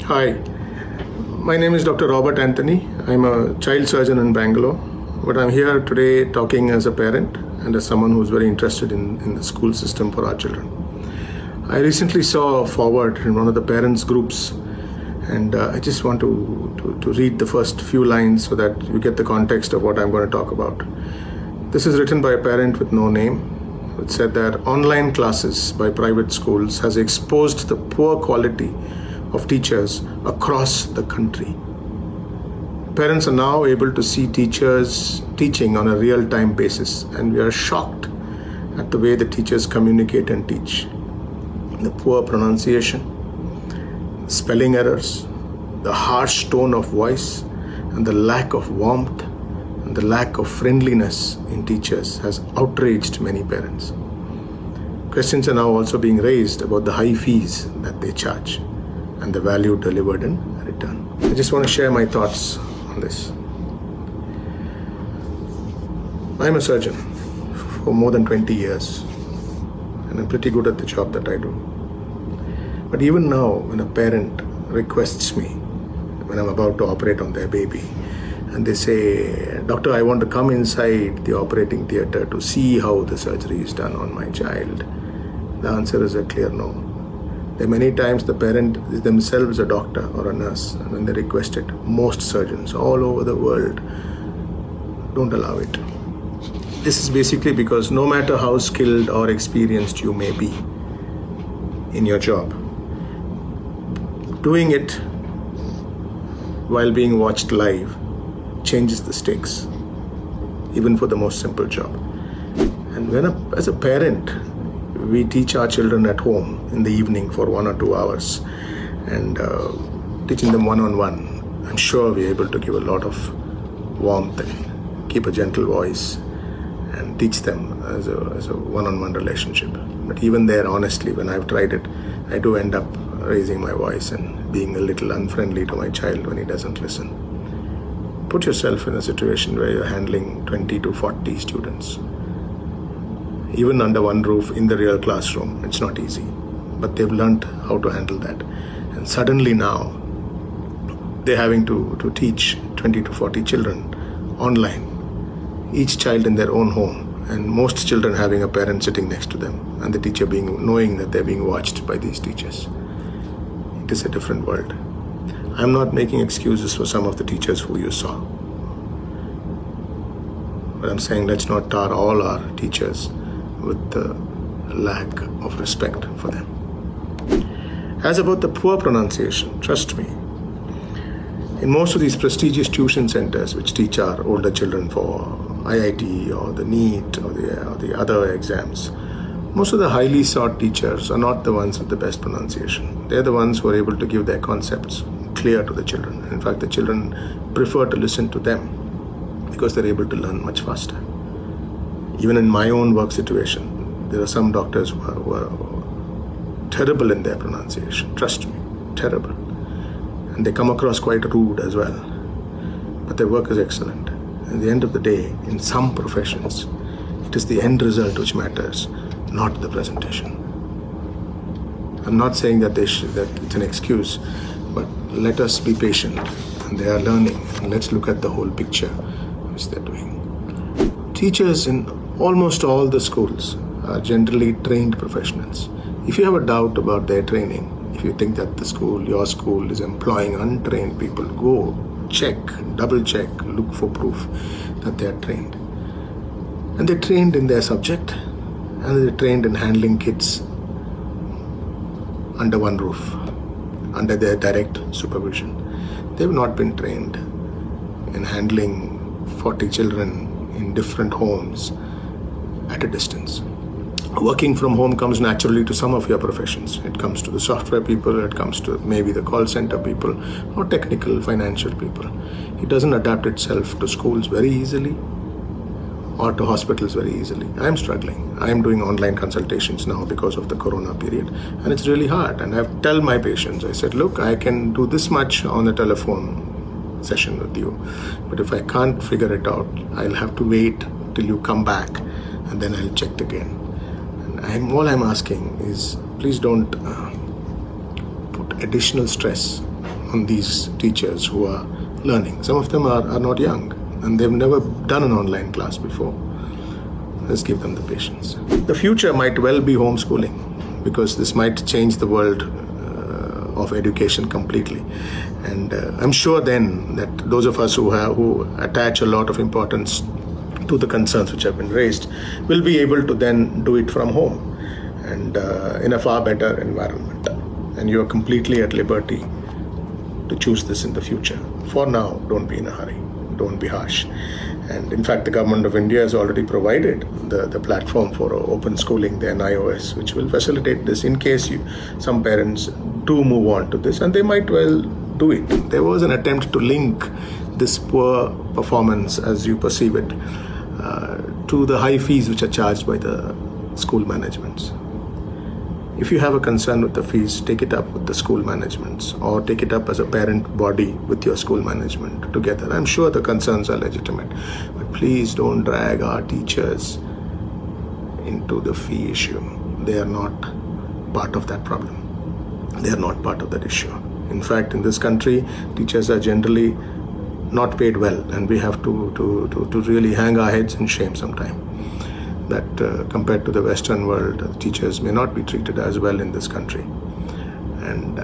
Hi, my name is Dr. Robert Anthony. I'm a child surgeon in Bangalore, but I'm here today talking as a parent and as someone who's very interested in the school system for our children. I recently saw a forward in one of the parents' groups, and I just want to read the first few lines so that you get the context of what I'm going to talk about. This is written by a parent with no name. It said that online classes by private schools has exposed the poor quality of teachers across the country. Parents are now able to see teachers teaching on a real-time basis, and we are shocked at the way the teachers communicate and teach. The poor pronunciation, spelling errors, the harsh tone of voice, and the lack of warmth and the lack of friendliness in teachers has outraged many parents. Questions are now also being raised about the high fees that they charge and the value delivered in return. I just want to share my thoughts on this. I'm a surgeon for more than 20 years, and I'm pretty good at the job that I do. But even now, when a parent requests me, when I'm about to operate on their baby, and they say, "Doctor, I want to come inside the operating theater to see how the surgery is done on my child," the answer is a clear no. There are many times the parent is themselves a doctor or a nurse, and when they request it, most surgeons all over the world don't allow it. This is basically because no matter how skilled or experienced you may be in your job, doing it while being watched live changes the stakes, even for the most simple job. And as a parent, we teach our children at home in the evening for 1 or 2 hours, and teaching them one-on-one, I'm sure we're able to give a lot of warmth and keep a gentle voice and teach them as a one-on-one relationship. But even there, honestly, when I've tried it, I do end up raising my voice and being a little unfriendly to my child when he doesn't listen. Put yourself in a situation where you're handling 20 to 40 students. Even under one roof in the real classroom, it's not easy. But they've learned how to handle that. And suddenly now, they're having to teach 20 to 40 children online, each child in their own home, and most children having a parent sitting next to them, and the teacher knowing that they're being watched by these teachers. It is a different world. I'm not making excuses for some of the teachers who you saw. But I'm saying let's not tar all our teachers with the lack of respect for them. As about the poor pronunciation, trust me, in most of these prestigious tuition centers which teach our older children for IIT or the NEET or the other exams, most of the highly sought teachers are not the ones with the best pronunciation. They're the ones who are able to give their concepts clear to the children. In fact, the children prefer to listen to them because they're able to learn much faster. Even in my own work situation, there are some doctors who are terrible in their pronunciation. Trust me, terrible. And they come across quite rude as well. But their work is excellent. At the end of the day, in some professions, it is the end result which matters, not the presentation. I'm not saying that it's an excuse, but let us be patient. And they are learning. And let's look at the whole picture which they're doing. Teachers in almost all the schools are generally trained professionals. If you have a doubt about their training, if you think that your school is employing untrained people, go check, double check, look for proof that they are trained. And they're trained in their subject, and they're trained in handling kids under one roof, under their direct supervision. They've not been trained in handling 40 children in different homes at a distance. Working from home comes naturally to some of your professions. It comes to the software people, it comes to maybe the call center people, or technical, financial people. It doesn't adapt itself to schools very easily or to hospitals very easily. I'm struggling. I'm doing online consultations now because of the corona period, and it's really hard. And I tell my patients, I said, look, I can do this much on a telephone session with you, but if I can't figure it out, I'll have to wait till you come back, and then I'll check again. And all I'm asking is, please don't put additional stress on these teachers who are learning. Some of them are not young and they've never done an online class before. Let's give them the patience. The future might well be homeschooling, because this might change the world of education completely. And I'm sure then that those of us who attach a lot of importance to the concerns which have been raised will be able to then do it from home and in a far better environment. And you are completely at liberty to choose this in the future. For now, don't be in a hurry. Don't be harsh. And in fact, the government of India has already provided the platform for open schooling, the NIOS, which will facilitate this in case some parents do move on to this, and they might well do it. There was an attempt to link this poor performance, as you perceive it, to the high fees which are charged by the school managements. If you have a concern with the fees, take it up with the school managements, or take it up as a parent body with your school management together. I'm sure the concerns are legitimate, but please don't drag our teachers into the fee issue. They are not part of that problem. They are not part of that issue. In fact, in this country, teachers are generally not paid well, and we have to really hang our heads in shame sometime that compared to the Western world, teachers may not be treated as well in this country. And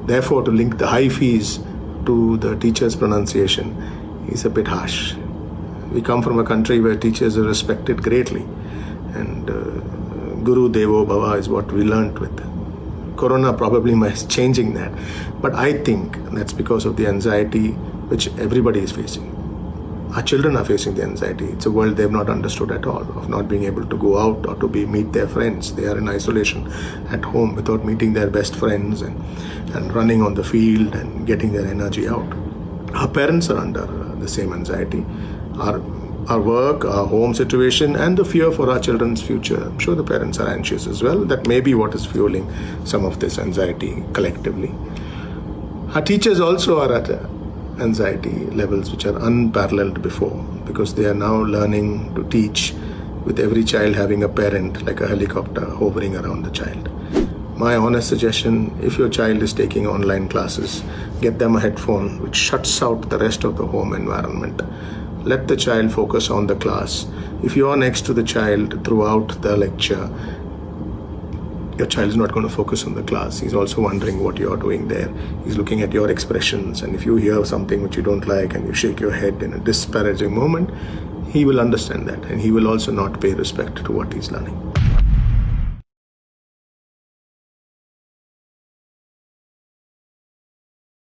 therefore, to link the high fees to the teacher's pronunciation is a bit harsh. We come from a country where teachers are respected greatly, and Guru Devo Bhava is what we learnt with. Corona probably is changing that, but I think that's because of the anxiety which everybody is facing. Our children are facing the anxiety. It's a world they've not understood at all, of not being able to go out or to meet their friends. They are in isolation at home without meeting their best friends and running on the field and getting their energy out. Our parents are under the same anxiety. Our work, our home situation, and the fear for our children's future. I'm sure the parents are anxious as well. That may be what is fueling some of this anxiety collectively. Our teachers also are at anxiety levels which are unparalleled before, because they are now learning to teach with every child having a parent like a helicopter hovering around the child. My honest suggestion, if your child is taking online classes, get them a headphone which shuts out the rest of the home environment. Let the child focus on the class. If you are next to the child throughout the lecture, your child is not going to focus on the class. He's also wondering what you're doing there. He's looking at your expressions, and if you hear something which you don't like and you shake your head in a disparaging moment, he will understand that, and he will also not pay respect to what he's learning.